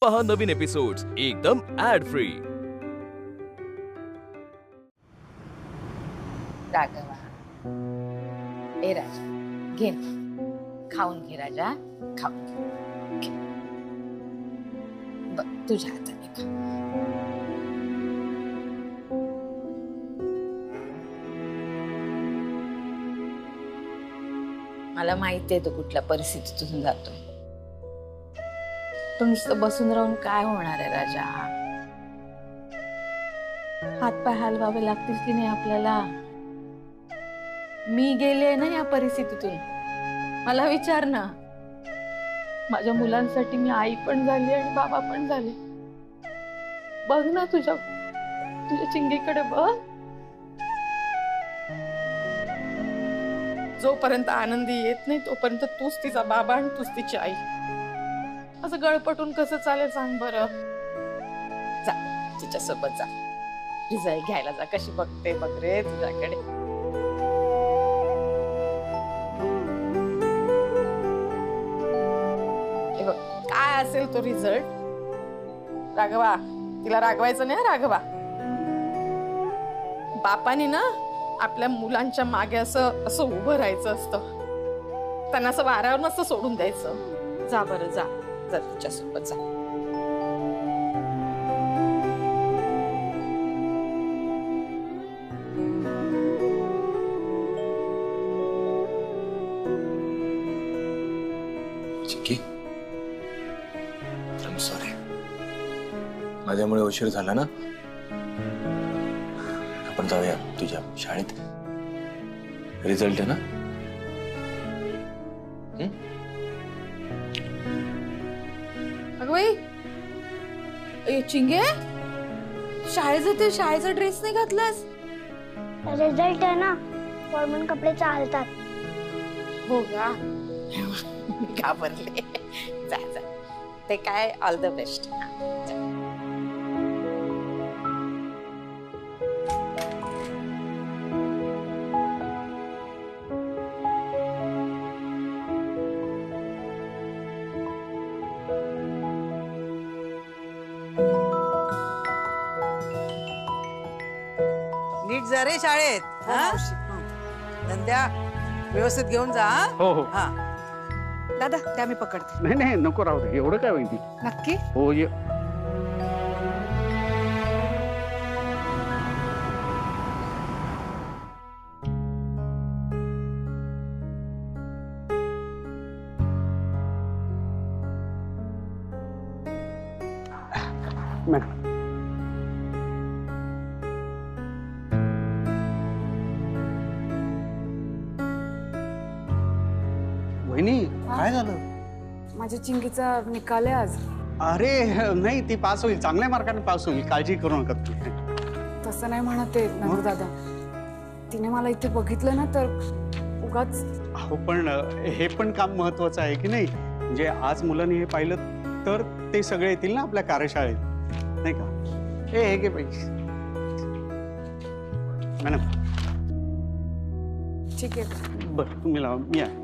पहा नवीन एपिसोड्स एकदम add free. राघवा, ए राजा, घे खाऊन घे राजा, खाऊन घे। तुझ्या हाताने खा। मला माहिती आहे तो कुठल्या परिस्थितीतून जातोय, तो नुसतं बसून राहून काय होणार आहे राजा? हातपाय हलवावे लागतील की नाही आपल्याला? मी गेले ना या परिस्थितीतून, मला विचार ना। माझ्या मुलांसाठी मी आई पण झाली आणि बाबा पण झाले। बघ ना तुझ्या चिंगीकडे बघ। जोपर्यंत आनंदी येत नाही तोपर्यंत तूच तिचा बाबा आणि तूच तिची आई। असं गळपटून कसं चालेल सांग बरं? जा तिच्यासोबत जा, रिझल्ट घ्यायला जा। कशी बघते बघ रे तुझ्याकडे। हे बघ काय असेल तो रिझल्ट। राघवा, तिला रागवायचं नाही राघवा। बापानी ना आपल्या मुलांच्या मागे असं असं उभं राहायचं असतं, त्यांना असं वाऱ्यावर नसतं सोडून द्यायचं। जा बरं जा, जा तिच्यासोबत जा। Chikki, I'm sorry. माझ्यामुळे उशीर झाला ना। आपण जाऊया तुझ्या शाळेत, रिझल्ट आहे ना? अगं बाई, चिंगे शाळेत जाते, शाळेचा ड्रेस नाही घातलास? रिझल्ट आहे ना, फॉर्मल कपडे चालतात। हो का? घाबरले। जा जा, ते काय ऑल द बेस्ट। नीट जा रे शाळेत। धंद्या व्यवस्थित घेऊन जा। हो हो हा दादा, त्या मी पकडते। नाही नाही नको, राहू दे। एवढं काय होईल? नक्की? हो ये। वहिनी, काय झालं? माझ्या चिंगीचा निकाल आहे आज। अरे नाही, ती पास होईल, चांगल्या मार्काने पास होईल, काळजी करू नका तू। तसं नाही म्हणत आहे नंदू दादा, तिने मला इथे बघितलं ना तर उगाच। हो पण हे पण काम महत्वाचं आहे की नाही? म्हणजे आज मुलांनी हे पाहिलं तर ते सगळे येतील ना आपल्या कार्यशाळेत, नाही का? हे घे पैसे मॅडम। ठीक आहे, बरं तुम्ही लावा, मी आहे।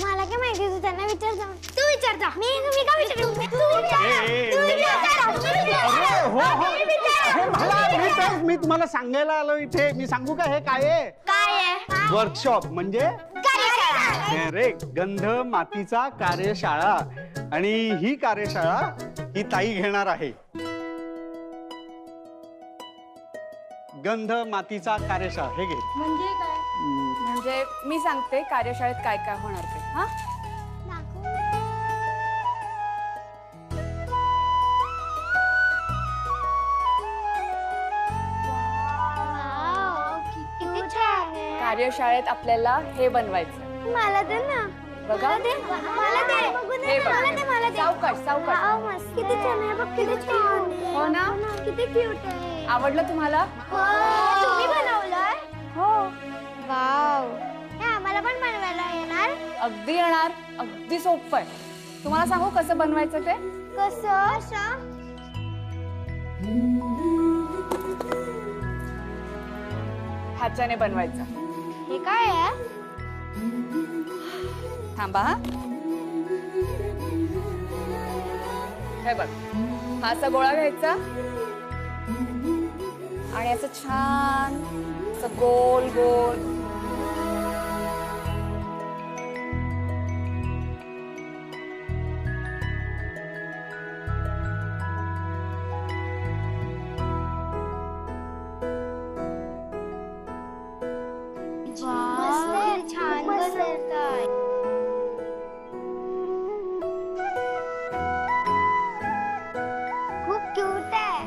मला काय माहिती, तू त्यांना विचार जा। तू विचार जा। मी काय विचारू? तू विचार। मी तुम्हाला सांगायला आलो इथे। मी सांगू का हे काय आहे? काय आहे? वर्कशॉप म्हणजे कार्यशाळा। रे गंध मातीचा कार्यशाळा। आणि ही कार्यशाळा ही ताई घेणार आहे। गंध मातीचा कार्यशाळा, हे घे। म्हणजे काय? म्हणजे मी सांगते कार्यशाळेत काय काय होणार ते। हा, किती छान आहे। कार्यशाळेत आपल्याला हे बनवायचं। मला दे ना। बघा, मला दे। हे बघ, मला दे। सावकाश सावकाश। वाव, मस्त। किती छान आहे बघ, किती छान आहे। हो ना? किती क्यूट आहे। आवडलं तुम्हाला? हो, तुम्ही बनवलंय? हो। वाव, हे आम्हाला पण बनवायला येणार? अगदी येणार, अगदी सोपं आहे। तुम्हाला सांगू कसं बनवायचं ते? कसं? ह्याच्याने बनवायचा. हे काय आहे? थांबा हा. हे बघ, हा असा गोळा घ्यायचा आणि असं छान असं गोल गोल वाव, छान बनवताय. खूप क्यूट आहे.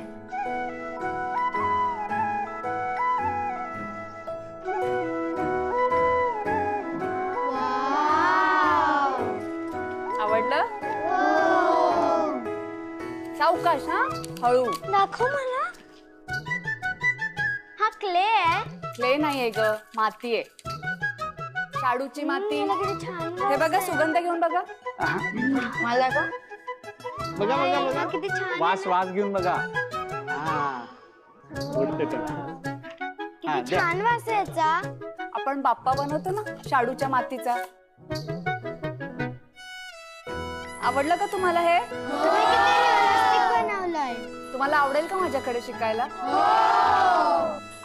वाव. आवडलं. सावकाश हा, हळू. दाखव मला. हा क्ले आहे. क्ले नाहीये ग, माती आहे. शाडूची माती. मला किती छान हे बघा, सुगंध घेऊन बघा. मला का? बघा बघा बघा, किती छान. वास वास घेऊन बघा. हा, उडते तर. हा, किती द्या. छान वास आहे याचा. आपण बाप्पा बनवतो ना शाडूच्या मातीचा. आवडलं का तुम्हाला हे? तुम्ही किती realistic बनवलंय. तुम्हाला आवडेल का माझ्याकडे शिकायला?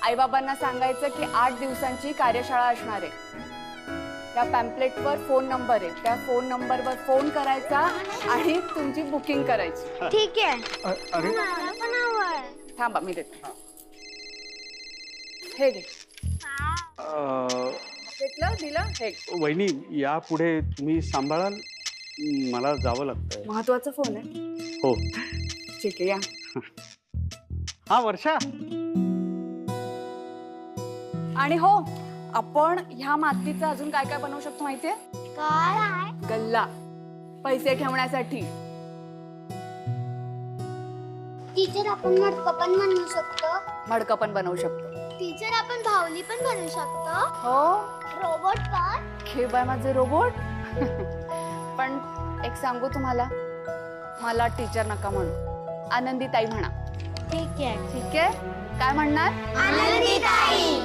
आई बाबांना सांगायचं की 8 दिवसांची कार्यशाळा असणार आहे. त्या पॅम्पलेटवर फोन नंबर आहे, त्या फोन नंबरवर फोन करायचा आणि तुमची बुकिंग करायची. ठीक आहे. अरे मला पण आवड. थांबा, मी देते. हे घे. घेतलं, दिलं. हे घे. वहिनी, यापुढे तुम्ही सांभाळाल, मला जावं लागतंय. महत्वाचा फोन आहे. हो. ठीक आहे, या. हा वर्षा. आणि हो, आपण ह्या मातीचं अजून काय काय बनवू शकतो माहितीये? काय? गल्ला, पैसे ठेवण्यासाठी. टीचर, आपण मडकं पण बनवू शकतो. मडकं पण बनवू शकतो. टीचर, आपण भावली पण बनवू शकतो. हो, रोबोट पण. हे बाय माझे रोबोट. पण एक सांगू तुम्हाला, मला टीचर नका म्हणू, आनंदी ताई म्हणा. ठीक आहे. ठीक आहे? काय म्हणणार? आनंदी ताई.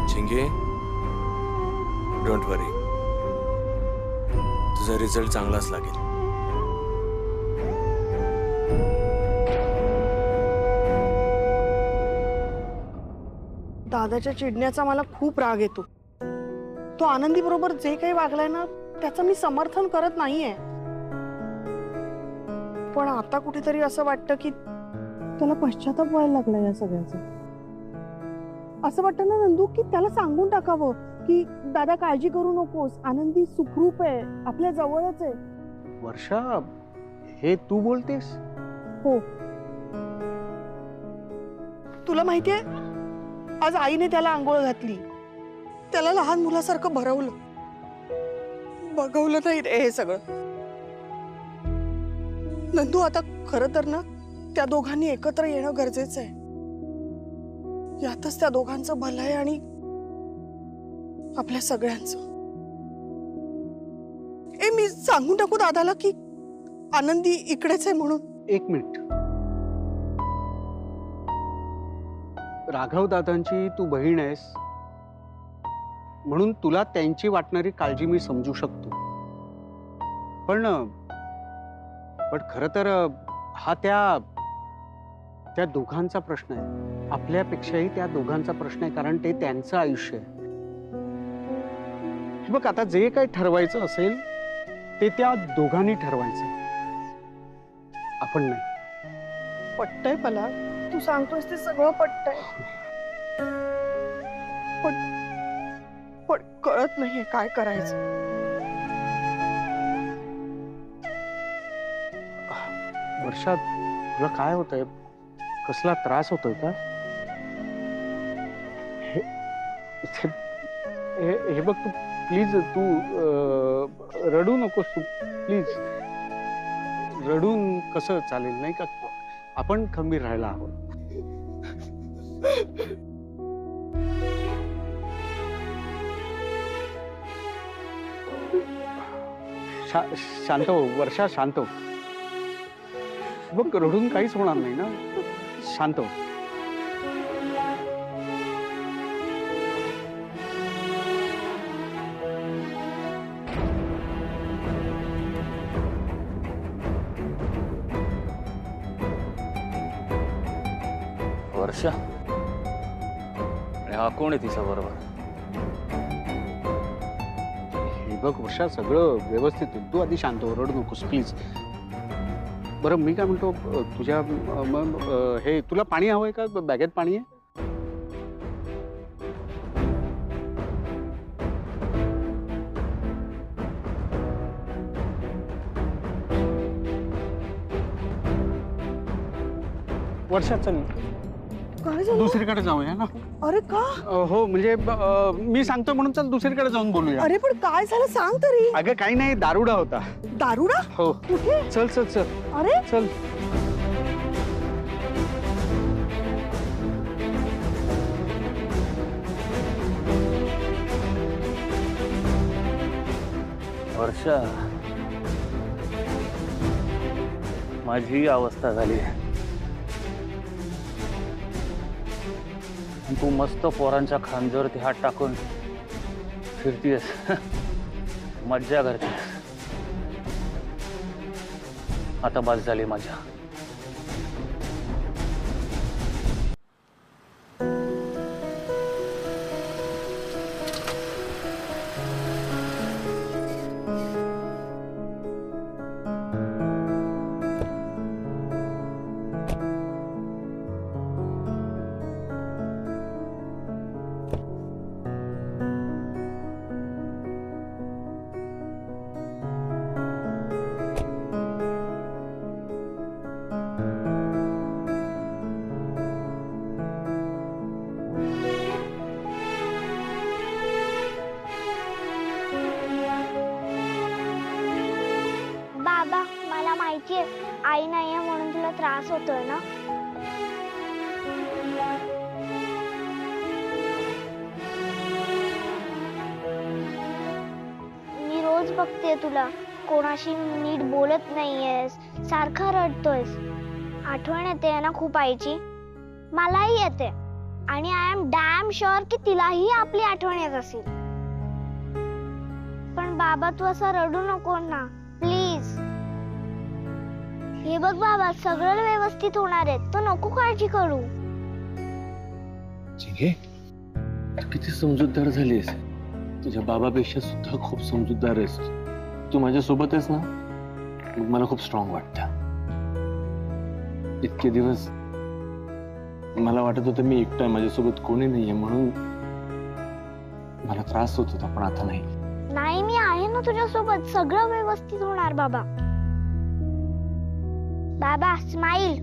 चिंगे, डोंट वरी, तुझा रिझल्ट चांगलाच लागेल. दादाच्या चिडण्याचा मला खूप राग येतो. तो आनंदी बरोबर जे काही वागलाय ना, त्याचं मी समर्थन करत नाहीये. पण आता कुठेतरी असं वाटतं की त्याला पश्चाताप व्हायला लागला या सगळ्याचा. असं वाटतं ना नंदू, की त्याला सांगून टाकावं की दादा काळजी करू नकोस, आनंदी सुखरूप आहे, आपल्या जवळच आहे. वर्षा, हे तू बोलतेस? हो. तुला माहितीये, आज आईने त्याला आंघोळ घातली, त्याला लहान मुलासारखं भरवलं. बघवलं नाही रे हे सगळं. नंदू, आता खरं तर ना त्या दोघांनी एकत्र येणं गरजेचं आहे. यातच त्या दोघांचं भलं आहे आणि आपल्या सगळ्यांचं. मी सांगून टाकू दादाला की आनंदी इकडेच आहे म्हणून. एक मिनिट. राघव दादांची तू बहीण आहेस म्हणून तुला त्यांची वाटणारी काळजी मी समजू शकतो. पण खरं तर हा त्या दोघांचा प्रश्न आहे. आपल्यापेक्षाही त्या दोघांचा प्रश्न आहे, कारण ते त्यांचं आयुष्य आहे. बघ आता जे काही ठरवायचं असेल ते त्या दोघांनी ठरवायचं, आपण नाही. पटतंय मला, तू सांगतोयस ते सगळं पटतंय, पण कळत नाहीये काय करायचं. वर्षा, तुला काय होतंय? कसला त्रास होतोय का? हे बघ, तू प्लीज, तू रडू नकोस, तू प्लीज. रडून कसं चालेल, नाही का? आपण खंबीर राहायला हवं. शांत हो वर्षा, शांत हो. बघ, रडून काहीच होणार नाही ना. शांत हो. वर्षा, आणि हा कोण आहे तिच्या बरोबर? हे बघ वर्षा, सगळं व्यवस्थित होईल. तू आधी शांत हो, रडू नकोस प्लीज. बरं, मी काय म्हणतो, तुझ्या हे तुला पाणी हवंय का? बॅगेत पाणी आहे? वर्षा, चल काय झालं? दुसरीकडे जाऊया ना. अरे का? हो, म्हणजे मी सांगतो म्हणून चल दुसरीकडे जाऊन बोलूया. अरे पण काय झालं सांग तरी. अगं काही नाही, दारुडा होता. दारुडा? हो. कुठे? चल चल चल. अरे चल. वर्षा, माझी अवस्था झाली. तू मस्त पोरांच्या खांद्यावरती हात टाकून फिरतीयस, मज्जा करतेस. आता बस झाली मजा. बाबा, मला माहितीये आई नाहीये म्हणून तुला त्रास होतोय ना. मी रोज बघते तुला, कोणाशी नीट बोलत नाहीयेस, सारखा रडतोयस. आठवण येते ना खूप आईची. मलाही येते, आणि आय एम डॅम शुअर की तिलाही आपली आठवण येत असेल. पण बाबा, तू असं रडू नको ना प्लीज. हे बघ बाबा, सगळं व्यवस्थित होणार आहे, तू नको काळजी करू. चिंगे, तू किती समजूतदार झालीस. तुझ्या बाबापेक्षा सुद्धा खूप समजूतदार आहेस. तू माझ्या सोबत आहेस ना, मग मला खूप स्ट्रॉंग वाटतं. इतके दिवस मला वाटत होतं मी एकटा, माझ्यासोबत कोणी नाहीये म्हणून मला त्रास होत होता, पण आता नाही. नाही, मी आहे ना तुझ्या सोबत, सगळं व्यवस्थित होणार बाबा. बाबा स्माइल.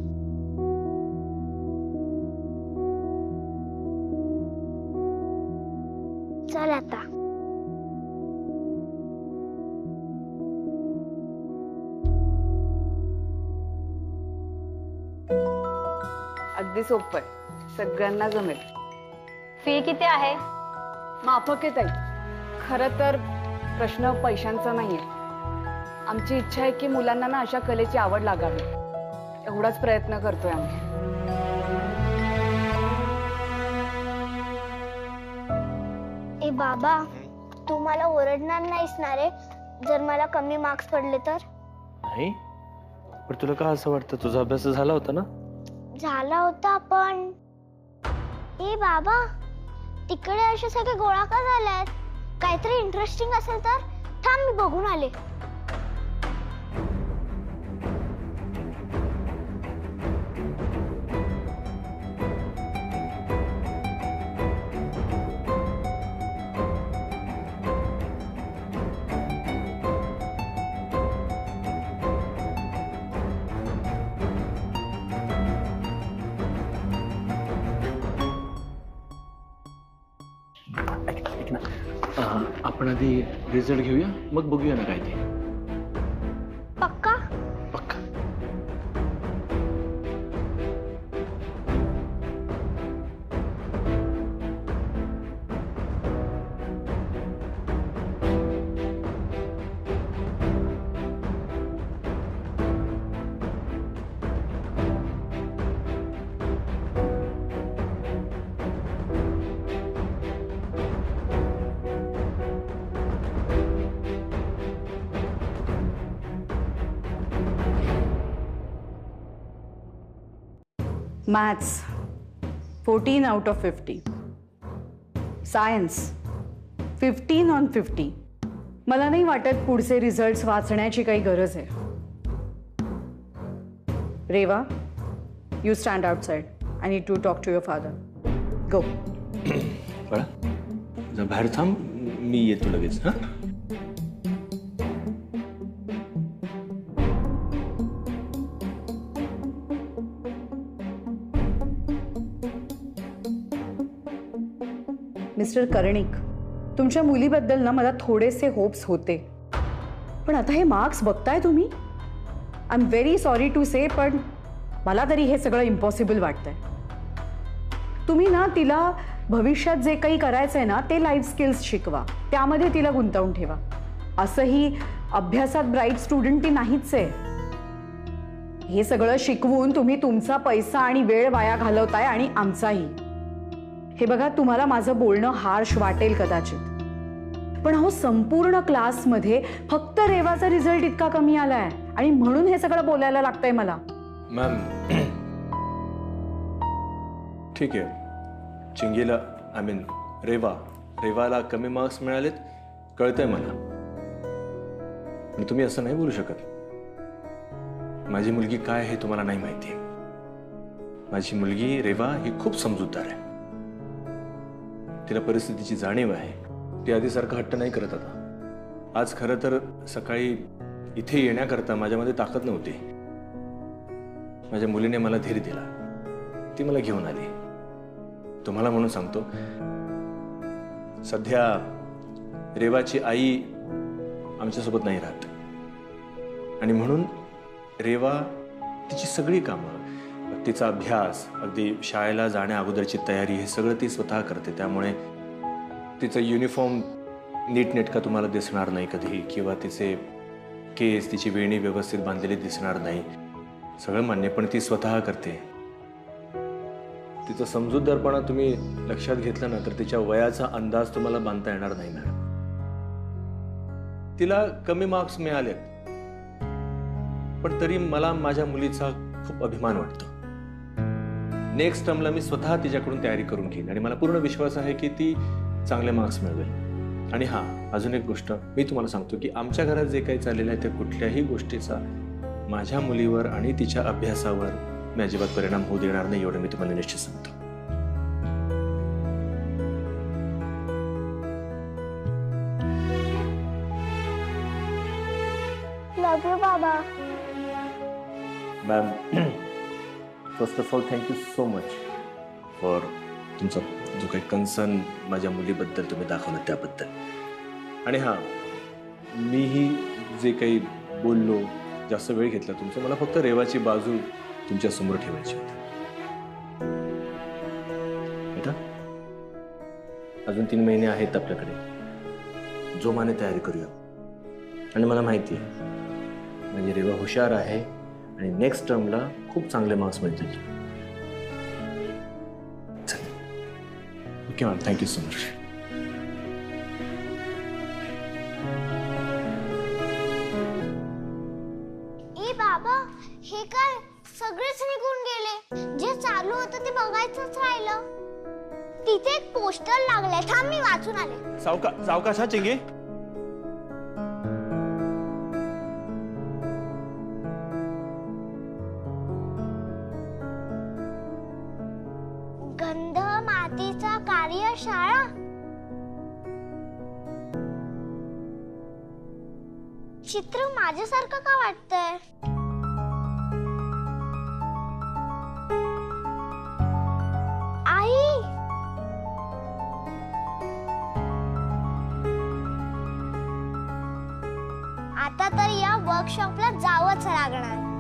चल आता. अगदी सोपं आहे, सगळ्यांना जमेल. फी किती आहे? माफक आहे ताई. खरं तर प्रश्न पैशांचा नाहीये. आमची इच्छा आहे की मुलांना ना अशा कलेची आवड लागावी, एवढाच प्रयत्न करतोय आम्ही. ए बाबा, तू मला ओरडणार नाहीस ना रे जर मला कमी मार्क्स पडले तर? नाही, पण तुला का असं वाटतं? तुझा अभ्यास झाला होता ना? झाला होता, पण ए बाबा, तिकडे असे सगळे गोळा का झालाय? काहीतरी इंटरेस्टिंग असेल तर थांब मी बघून आले. ऐक ना, आपण आधी रिझल्ट घेऊया, मग बघूया ना काय ते. पक्का? पक्का. Maths 14 out of 50. Science 15 on 50. मला नाही वाटत पुढचे रिझल्ट्स वाचण्याची काही गरज आहे. Reva, you stand outside. I need to talk to your father. Go. बाळा, जरा बाहेर थांब, मी येतो लगेच. हा, मिस्टर कर्णिक, तुमच्या मुलीबद्दल ना मला थोडेसे होप्स होते, पण आता हे मार्क्स बघताय तुम्ही. I am very sorry to say, पण मला तरी हे सगळं इम्पॉसिबल वाटतंय. तुम्ही ना तिला भविष्यात जे काही करायचंय ना ते लाईफ स्किल्स शिकवा, त्यामध्ये तिला गुंतवून ठेवा. असंही अभ्यासात ब्राईट स्टुडंट ती नाहीच आहे. हे सगळं शिकवून तुम्ही तुमचा पैसा आणि वेळ वाया घालवताय आणि आमचाही. हे बघा, तुम्हाला माझं बोलणं हार्श वाटेल कदाचित, पण अहो संपूर्ण क्लासमध्ये फक्त रेवाचा रिझल्ट इतका कमी आलाय आणि म्हणून हे सगळं बोलायला लागतंय मला. मॅम ठीक आहे, चिंगीला रेवाला कमी मार्क्स मिळालेत कळतंय मला, पण तुम्ही असं नाही बोलू शकत. माझी मुलगी काय आहे तुम्हाला नाही माहिती. माझी मुलगी रेवा ही खूप समजूतदार आहे. तिला परिस्थितीची जाणीव आहे. ती आधीसारखं हट्ट नाही करत आता. आज खरं तर सकाळी इथे येण्याकरता माझ्यामध्ये ताकद नव्हती. माझ्या मुलीने मला धीर दिला, ती मला घेऊन आली. तुम्हाला म्हणून सांगतो, सध्या रेवाची आई आमच्यासोबत नाही राहत आणि म्हणून रेवा तिची सगळी कामं, तिचा अभ्यास, अगदी शाळेला जाण्या अगोदरची तयारी, हे सगळं ती स्वतः करते. त्यामुळे तिचं युनिफॉर्म नीटनेटका तुम्हाला दिसणार नाही कधी, किंवा तिचे केस, तिची वेणी व्यवस्थित बांधलेली दिसणार नाही. सगळं मान्य, पण ती स्वतः करते. तिचा समजूतदारपणा तुम्ही लक्षात घेतला ना तर तिच्या वयाचा अंदाज तुम्हाला बांधता येणार नाही मॅडम. तिला कमी मार्क्स मिळालेत, पण तरी मला माझ्या मुलीचा खूप अभिमान वाटतो. नेक्स्ट टर्मला मी स्वतः तिच्याकडून तयारी करून घेईन आणि मला पूर्ण विश्वास आहे की ती चांगले मार्क्स मिळवेल. आणि हां, अजून एक गोष्ट मी तुम्हाला सांगतो की आमच्या घरात जे काही चाललेलं आहे त्या कुठल्याही गोष्टीचा माझ्या मुलीवर आणि तिच्या अभ्यासावर मी अजिबात परिणाम होऊ देणार नाही, एवढं मी तुम्हाला निश्चित सांगतो. लव यू बाबा. Ma'am, first of all thank you so much for तुमचा जो काही कन्सर्न माझ्या मुलीबद्दल तुम्ही दाखवलं त्याबद्दल. आणि हां, मीही जे काही बोललो, जास्त वेळ घेतला तुमचा, मला फक्त रेवाची बाजू तुमच्या समोर ठेवायची होती. बेटा, अजून 3 महिने आहेत आपल्याकडे, जोमाने तयारी करूया. आणि मला माहिती आहे म्हणजे रेवा हुशार आहे आणि नेक्स्ट टर्मला खूप चांगले मार्क्स मिळतील. Okay ma'am, thank you so much. ए बाबा, हे काय सगळेच निघून गेले. जे चालू होतं ते बघायचंच राहिलं. तिथे एक पोस्टर लागलंय, थांब मी वाचून आले. सावकाश हा चिंगे. गंध मातीचा कार्यशाळा. चित्र माझ्यासारखं का वाटतंय? आई, आता तर या वर्कशॉपला जावंच लागणार.